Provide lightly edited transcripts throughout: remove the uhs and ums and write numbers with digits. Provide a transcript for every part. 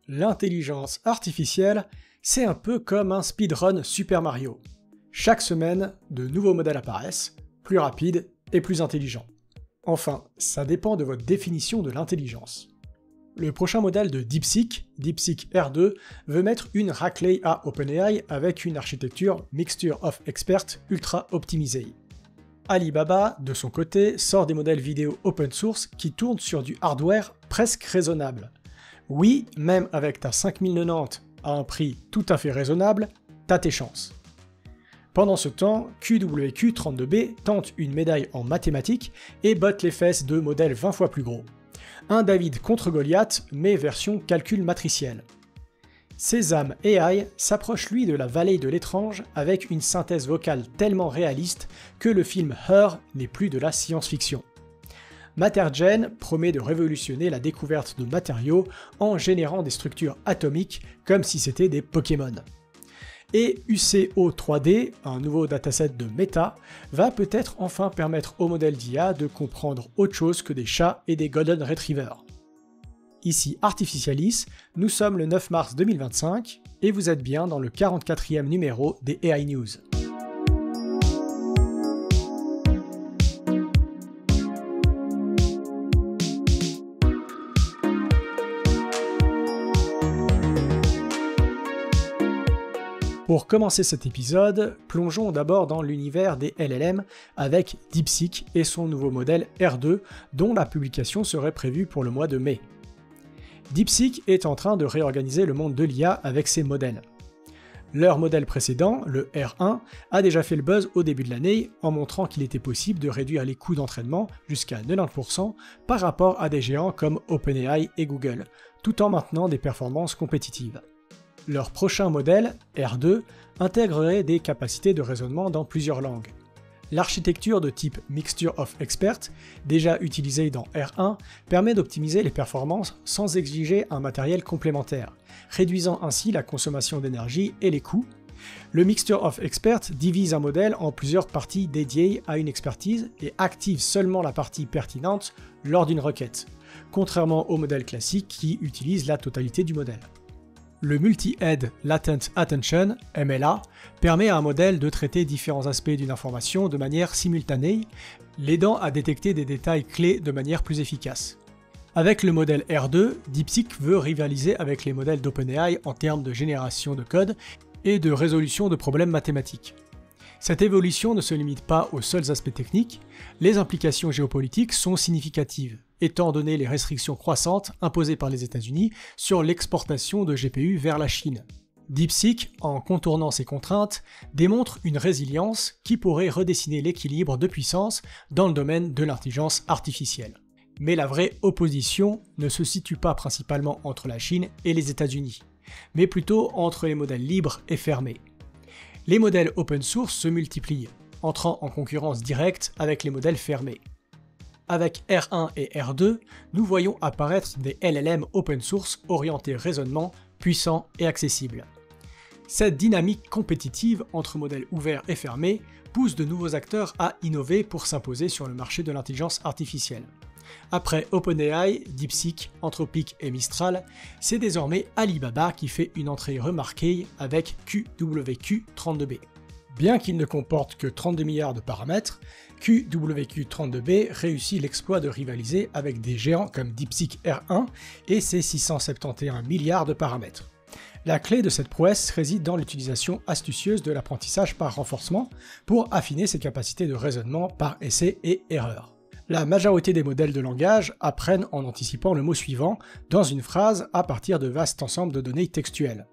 L'intelligence artificielle, c'est un peu comme un speedrun Super Mario. Chaque semaine, de nouveaux modèles apparaissent, plus rapides et plus intelligents. Enfin, ça dépend de votre définition de l'intelligence. Le prochain modèle de DeepSeek, DeepSeek R2, veut mettre une raclée à OpenAI avec une architecture Mixture of Experts ultra optimisée. Alibaba, de son côté, sort des modèles vidéo open source qui tournent sur du hardware presque raisonnable. Oui, même avec ta 5090 à un prix tout à fait raisonnable, t'as tes chances. Pendant ce temps, QWQ32B tente une médaille en mathématiques et botte les fesses de modèles 20 fois plus gros. Un David contre Goliath, mais version calcul matriciel. Sésame AI s'approche lui de la vallée de l'étrange avec une synthèse vocale tellement réaliste que le film Her n'est plus de la science-fiction. MatterGen promet de révolutionner la découverte de matériaux en générant des structures atomiques comme si c'était des Pokémon. Et UCO 3D, un nouveau dataset de Meta, va peut-être enfin permettre aux modèles d'IA de comprendre autre chose que des chats et des Golden Retrievers. Ici Artificialis, nous sommes le 9 mars 2025 et vous êtes bien dans le 44e numéro des AI News. Pour commencer cet épisode, plongeons d'abord dans l'univers des LLM avec DeepSeek et son nouveau modèle R2 dont la publication serait prévue pour le mois de mai. DeepSeek est en train de réorganiser le monde de l'IA avec ses modèles. Leur modèle précédent, le R1, a déjà fait le buzz au début de l'année en montrant qu'il était possible de réduire les coûts d'entraînement jusqu'à 90% par rapport à des géants comme OpenAI et Google, tout en maintenant des performances compétitives. Leur prochain modèle, R2, intégrerait des capacités de raisonnement dans plusieurs langues. L'architecture de type Mixture of Experts, déjà utilisée dans R1, permet d'optimiser les performances sans exiger un matériel complémentaire, réduisant ainsi la consommation d'énergie et les coûts. Le Mixture of Experts divise un modèle en plusieurs parties dédiées à une expertise et active seulement la partie pertinente lors d'une requête, contrairement au modèle classique qui utilise la totalité du modèle. Le Multi-Head Latent Attention, MLA, permet à un modèle de traiter différents aspects d'une information de manière simultanée, l'aidant à détecter des détails clés de manière plus efficace. Avec le modèle R2, DeepSeek veut rivaliser avec les modèles d'OpenAI en termes de génération de code et de résolution de problèmes mathématiques. Cette évolution ne se limite pas aux seuls aspects techniques, les implications géopolitiques sont significatives, étant donné les restrictions croissantes imposées par les États-Unis sur l'exportation de GPU vers la Chine. DeepSeek, en contournant ces contraintes, démontre une résilience qui pourrait redessiner l'équilibre de puissance dans le domaine de l'intelligence artificielle. Mais la vraie opposition ne se situe pas principalement entre la Chine et les États-Unis, mais plutôt entre les modèles libres et fermés. Les modèles open source se multiplient, entrant en concurrence directe avec les modèles fermés. Avec R1 et R2, nous voyons apparaître des LLM open source orientés raisonnement, puissants et accessibles. Cette dynamique compétitive entre modèles ouverts et fermés pousse de nouveaux acteurs à innover pour s'imposer sur le marché de l'intelligence artificielle. Après OpenAI, DeepSeek, Anthropic et Mistral, c'est désormais Alibaba qui fait une entrée remarquée avec QWQ32B. Bien qu'il ne comporte que 32 milliards de paramètres, QWQ32B réussit l'exploit de rivaliser avec des géants comme DeepSeek R1 et ses 671 milliards de paramètres. La clé de cette prouesse réside dans l'utilisation astucieuse de l'apprentissage par renforcement pour affiner ses capacités de raisonnement par essai et erreur. La majorité des modèles de langage apprennent en anticipant le mot suivant dans une phrase à partir de vastes ensembles de données textuelles.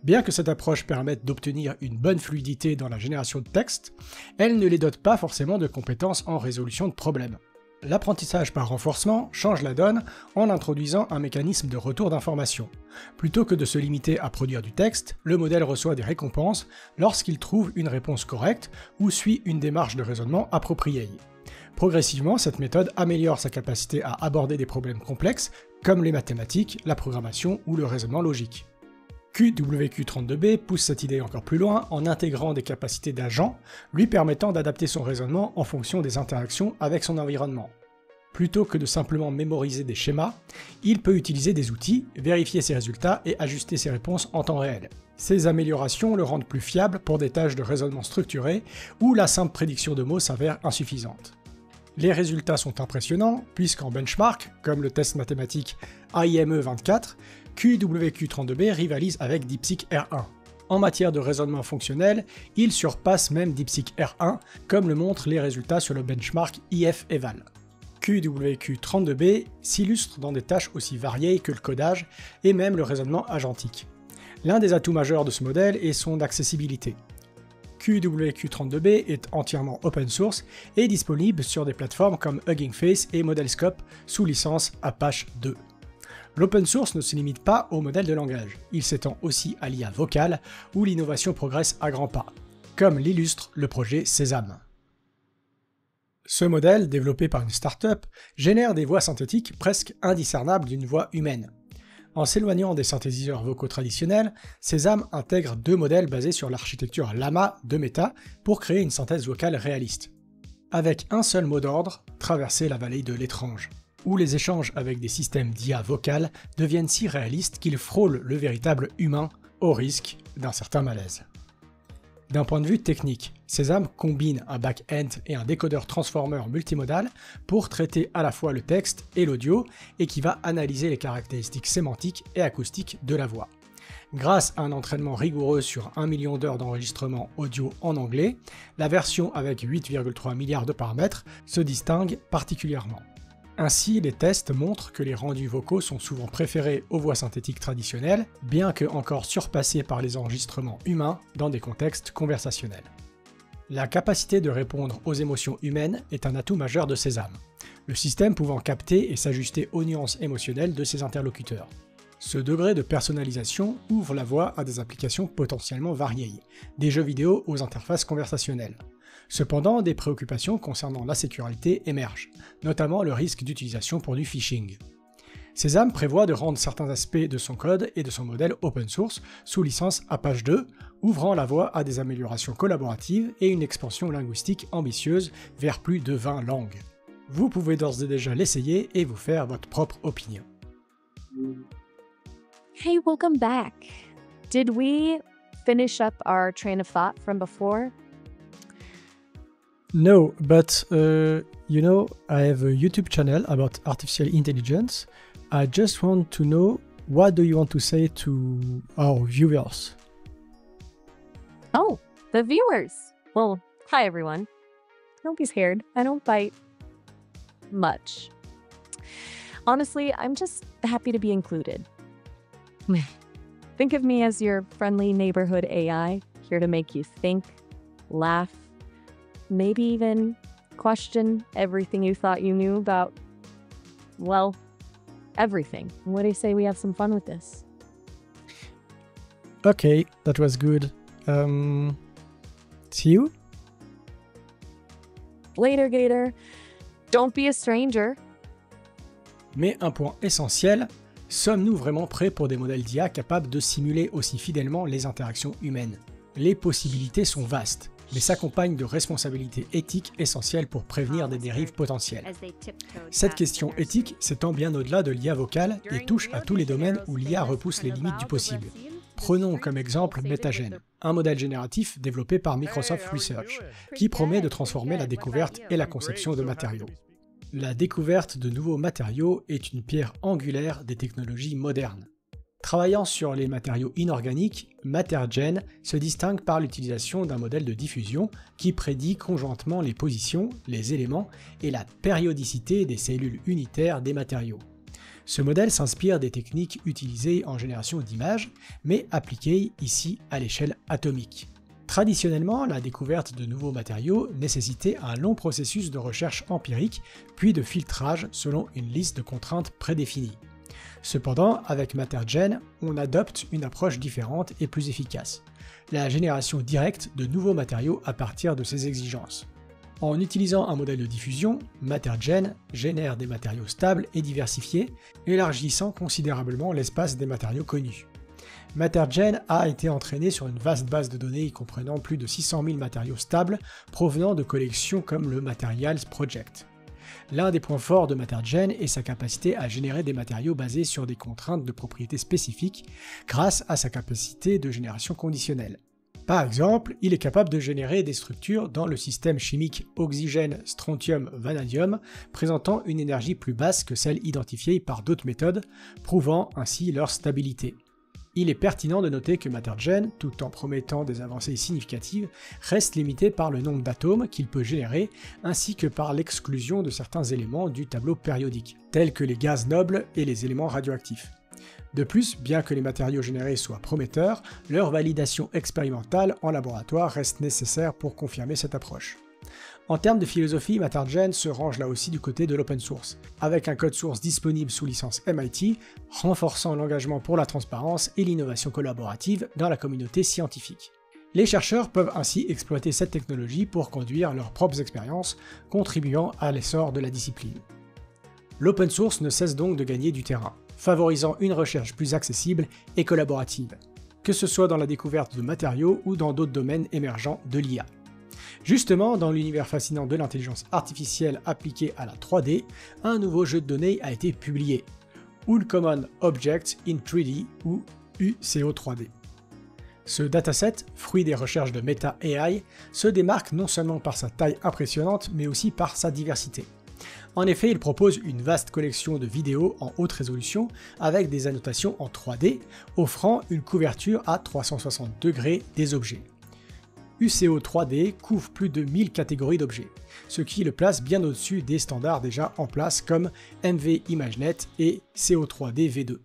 Bien que cette approche permette d'obtenir une bonne fluidité dans la génération de texte, elle ne les dote pas forcément de compétences en résolution de problèmes. L'apprentissage par renforcement change la donne en introduisant un mécanisme de retour d'information. Plutôt que de se limiter à produire du texte, le modèle reçoit des récompenses lorsqu'il trouve une réponse correcte ou suit une démarche de raisonnement appropriée. Progressivement, cette méthode améliore sa capacité à aborder des problèmes complexes comme les mathématiques, la programmation ou le raisonnement logique. QWQ32B pousse cette idée encore plus loin en intégrant des capacités d'agent, lui permettant d'adapter son raisonnement en fonction des interactions avec son environnement. Plutôt que de simplement mémoriser des schémas, il peut utiliser des outils, vérifier ses résultats et ajuster ses réponses en temps réel. Ces améliorations le rendent plus fiable pour des tâches de raisonnement structuré où la simple prédiction de mots s'avère insuffisante. Les résultats sont impressionnants puisqu'en benchmark, comme le test mathématique AIME24, QWQ32B rivalise avec DeepSeek R1. En matière de raisonnement fonctionnel, il surpasse même DeepSeek R1, comme le montrent les résultats sur le benchmark IF-Eval. QWQ32B s'illustre dans des tâches aussi variées que le codage et même le raisonnement agentique. L'un des atouts majeurs de ce modèle est son accessibilité. QWQ32B est entièrement open source et disponible sur des plateformes comme Hugging Face et Modelscope sous licence Apache 2. L'open source ne se limite pas au modèle de langage, il s'étend aussi à l'IA vocale où l'innovation progresse à grands pas, comme l'illustre le projet Sésame. Ce modèle, développé par une startup, génère des voix synthétiques presque indiscernables d'une voix humaine. En s'éloignant des synthétiseurs vocaux traditionnels, Sésame intègre deux modèles basés sur l'architecture Llama de Meta pour créer une synthèse vocale réaliste. Avec un seul mot d'ordre, traverser la vallée de l'étrange, où les échanges avec des systèmes d'IA vocale deviennent si réalistes qu'ils frôlent le véritable humain au risque d'un certain malaise. D'un point de vue technique, Sésame combine un back-end et un décodeur transformer multimodal pour traiter à la fois le texte et l'audio et qui va analyser les caractéristiques sémantiques et acoustiques de la voix. Grâce à un entraînement rigoureux sur 1 million d'heures d'enregistrement audio en anglais, la version avec 8,3 milliards de paramètres se distingue particulièrement. Ainsi, les tests montrent que les rendus vocaux sont souvent préférés aux voix synthétiques traditionnelles, bien que encore surpassés par les enregistrements humains dans des contextes conversationnels. La capacité de répondre aux émotions humaines est un atout majeur de Sésame, le système pouvant capter et s'ajuster aux nuances émotionnelles de ses interlocuteurs. Ce degré de personnalisation ouvre la voie à des applications potentiellement variées, des jeux vidéo aux interfaces conversationnelles. Cependant, des préoccupations concernant la sécurité émergent, notamment le risque d'utilisation pour du phishing. Sésame prévoit de rendre certains aspects de son code et de son modèle open source sous licence Apache 2, ouvrant la voie à des améliorations collaboratives et une expansion linguistique ambitieuse vers plus de 20 langues. Vous pouvez d'ores et déjà l'essayer et vous faire votre propre opinion. Hey, welcome back. Did we finish up our train of thought from before? No, but you know, I have a YouTube channel about artificial intelligence. I just want to know, what do you want to say to our viewers? Oh, the viewers. Well, hi everyone. Don't be scared. I don't bite much. Honestly, I'm just happy to be included. Think of me as your friendly neighborhood AI, here to make you think, laugh, maybe even question everything you thought you knew about, well, everything. What do you say we have some fun with this? Okay, that was good. See you? Later, Gator. Don't be a stranger. Mais un point essentiel, sommes-nous vraiment prêts pour des modèles d'IA capables de simuler aussi fidèlement les interactions humaines? Les possibilités sont vastes, mais s'accompagnent de responsabilités éthiques essentielles pour prévenir des dérives potentielles. Cette question éthique s'étend bien au-delà de l'IA vocale et touche à tous les domaines où l'IA repousse les limites du possible. Prenons comme exemple MetaGen, un modèle génératif développé par Microsoft Research, qui promet de transformer la découverte et la conception de matériaux. La découverte de nouveaux matériaux est une pierre angulaire des technologies modernes. Travaillant sur les matériaux inorganiques, MaterGen se distingue par l'utilisation d'un modèle de diffusion qui prédit conjointement les positions, les éléments et la périodicité des cellules unitaires des matériaux. Ce modèle s'inspire des techniques utilisées en génération d'images, mais appliquées ici à l'échelle atomique. Traditionnellement, la découverte de nouveaux matériaux nécessitait un long processus de recherche empirique, puis de filtrage selon une liste de contraintes prédéfinies. Cependant, avec MaterGen, on adopte une approche différente et plus efficace, la génération directe de nouveaux matériaux à partir de ces exigences. En utilisant un modèle de diffusion, MaterGen génère des matériaux stables et diversifiés, élargissant considérablement l'espace des matériaux connus. MaterGen a été entraîné sur une vaste base de données comprenant plus de 600 000 matériaux stables provenant de collections comme le Materials Project. L'un des points forts de MatterGen est sa capacité à générer des matériaux basés sur des contraintes de propriétés spécifiques grâce à sa capacité de génération conditionnelle. Par exemple, il est capable de générer des structures dans le système chimique oxygène-strontium-vanadium présentant une énergie plus basse que celle identifiée par d'autres méthodes, prouvant ainsi leur stabilité. Il est pertinent de noter que MatterGen, tout en promettant des avancées significatives, reste limité par le nombre d'atomes qu'il peut générer ainsi que par l'exclusion de certains éléments du tableau périodique, tels que les gaz nobles et les éléments radioactifs. De plus, bien que les matériaux générés soient prometteurs, leur validation expérimentale en laboratoire reste nécessaire pour confirmer cette approche. En termes de philosophie, MatterGen se range là aussi du côté de l'open source, avec un code source disponible sous licence MIT, renforçant l'engagement pour la transparence et l'innovation collaborative dans la communauté scientifique. Les chercheurs peuvent ainsi exploiter cette technologie pour conduire leurs propres expériences, contribuant à l'essor de la discipline. L'open source ne cesse donc de gagner du terrain, favorisant une recherche plus accessible et collaborative, que ce soit dans la découverte de matériaux ou dans d'autres domaines émergents de l'IA. Justement, dans l'univers fascinant de l'intelligence artificielle appliquée à la 3D, un nouveau jeu de données a été publié, Uncommon Object in 3D ou UCO3D. Ce dataset, fruit des recherches de Meta AI, se démarque non seulement par sa taille impressionnante, mais aussi par sa diversité. En effet, il propose une vaste collection de vidéos en haute résolution avec des annotations en 3D, offrant une couverture à 360 degrés des objets. UCO3D couvre plus de 1000 catégories d'objets, ce qui le place bien au-dessus des standards déjà en place comme MV ImageNet et CO3D V2.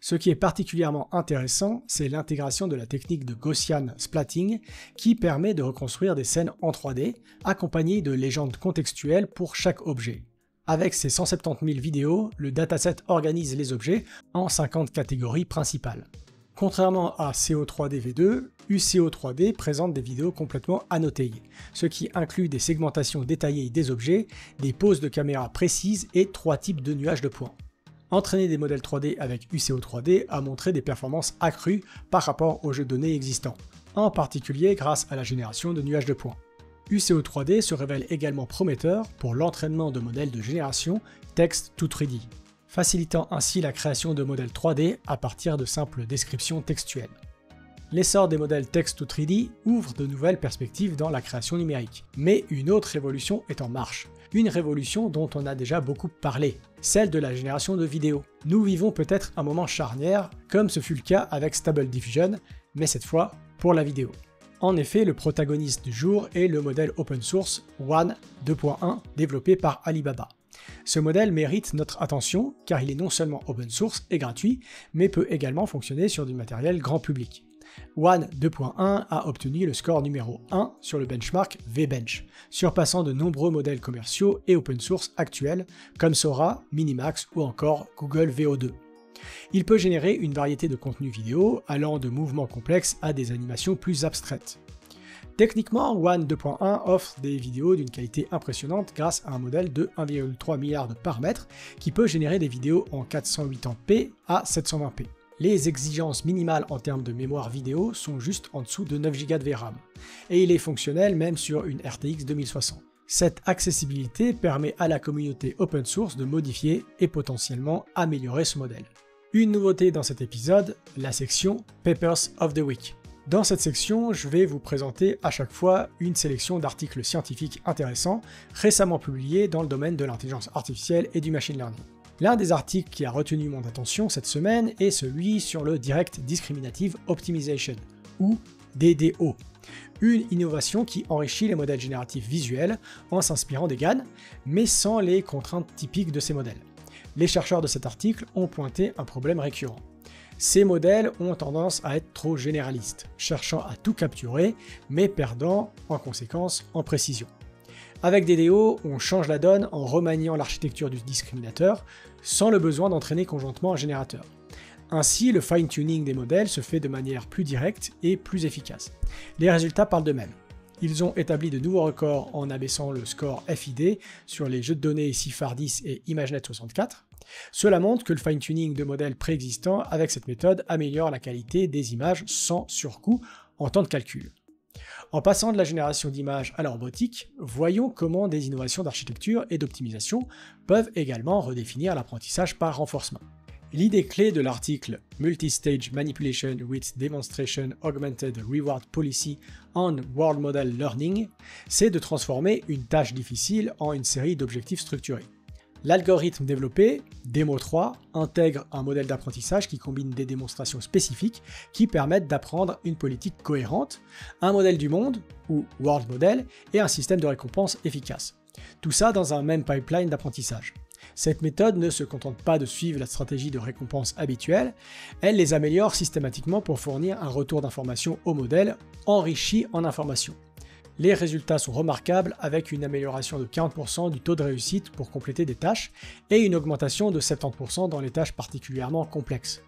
Ce qui est particulièrement intéressant, c'est l'intégration de la technique de Gaussian splatting qui permet de reconstruire des scènes en 3D, accompagnées de légendes contextuelles pour chaque objet. Avec ses 170 000 vidéos, le dataset organise les objets en 50 catégories principales. Contrairement à CO3D V2, UCO3D présente des vidéos complètement annotées, ce qui inclut des segmentations détaillées des objets, des poses de caméra précises et 3 types de nuages de points. Entraîner des modèles 3D avec UCO3D a montré des performances accrues par rapport aux jeux de données existants, en particulier grâce à la génération de nuages de points. UCO3D se révèle également prometteur pour l'entraînement de modèles de génération Text to 3D, facilitant ainsi la création de modèles 3D à partir de simples descriptions textuelles. L'essor des modèles Text to 3D ouvre de nouvelles perspectives dans la création numérique, mais une autre révolution est en marche. Une révolution dont on a déjà beaucoup parlé, celle de la génération de vidéos. Nous vivons peut-être un moment charnière, comme ce fut le cas avec Stable Diffusion, mais cette fois pour la vidéo. En effet, le protagoniste du jour est le modèle open source Wan 2.1 développé par Alibaba. Ce modèle mérite notre attention car il est non seulement open source et gratuit, mais peut également fonctionner sur du matériel grand public. Wan 2.1 a obtenu le score numéro 1 sur le benchmark VBench, surpassant de nombreux modèles commerciaux et open source actuels comme Sora, Minimax ou encore Google VO2. Il peut générer une variété de contenus vidéo allant de mouvements complexes à des animations plus abstraites. Techniquement, Wan 2.1 offre des vidéos d'une qualité impressionnante grâce à un modèle de 1,3 milliard de paramètres qui peut générer des vidéos en 480p à 720p. Les exigences minimales en termes de mémoire vidéo sont juste en dessous de 9 Go de VRAM, et il est fonctionnel même sur une RTX 2060. Cette accessibilité permet à la communauté open source de modifier et potentiellement améliorer ce modèle. Une nouveauté dans cet épisode, la section Papers of the Week. Dans cette section, je vais vous présenter à chaque fois une sélection d'articles scientifiques intéressants récemment publiés dans le domaine de l'intelligence artificielle et du machine learning. L'un des articles qui a retenu mon attention cette semaine est celui sur le Direct Discriminative Optimization, ou DDO, une innovation qui enrichit les modèles génératifs visuels en s'inspirant des GAN, mais sans les contraintes typiques de ces modèles. Les chercheurs de cet article ont pointé un problème récurrent. Ces modèles ont tendance à être trop généralistes, cherchant à tout capturer, mais perdant en conséquence en précision. Avec DDO, on change la donne en remaniant l'architecture du discriminateur, sans le besoin d'entraîner conjointement un générateur. Ainsi, le fine-tuning des modèles se fait de manière plus directe et plus efficace. Les résultats parlent d'eux-mêmes. Ils ont établi de nouveaux records en abaissant le score FID sur les jeux de données CIFAR 10 et ImageNet 64. Cela montre que le fine-tuning de modèles préexistants avec cette méthode améliore la qualité des images sans surcoût en temps de calcul. En passant de la génération d'images à la robotique, voyons comment des innovations d'architecture et d'optimisation peuvent également redéfinir l'apprentissage par renforcement. L'idée clé de l'article Multi-Stage Manipulation with Demonstration Augmented Reward Policy on World Model Learning, c'est de transformer une tâche difficile en une série d'objectifs structurés. L'algorithme développé, Demo3, intègre un modèle d'apprentissage qui combine des démonstrations spécifiques qui permettent d'apprendre une politique cohérente, un modèle du monde, ou World Model, et un système de récompense efficace. Tout ça dans un même pipeline d'apprentissage. Cette méthode ne se contente pas de suivre la stratégie de récompense habituelle, elle les améliore systématiquement pour fournir un retour d'information au modèle enrichi en informations. Les résultats sont remarquables avec une amélioration de 40% du taux de réussite pour compléter des tâches et une augmentation de 70% dans les tâches particulièrement complexes.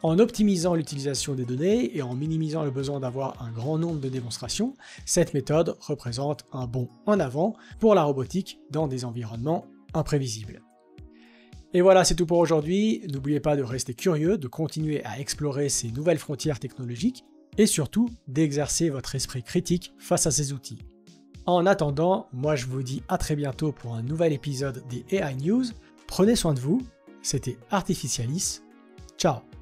En optimisant l'utilisation des données et en minimisant le besoin d'avoir un grand nombre de démonstrations, cette méthode représente un bond en avant pour la robotique dans des environnements imprévisibles. Et voilà, c'est tout pour aujourd'hui. N'oubliez pas de rester curieux, de continuer à explorer ces nouvelles frontières technologiques et surtout d'exercer votre esprit critique face à ces outils. En attendant, moi je vous dis à très bientôt pour un nouvel épisode des AI News. Prenez soin de vous, c'était Artificialis. Ciao.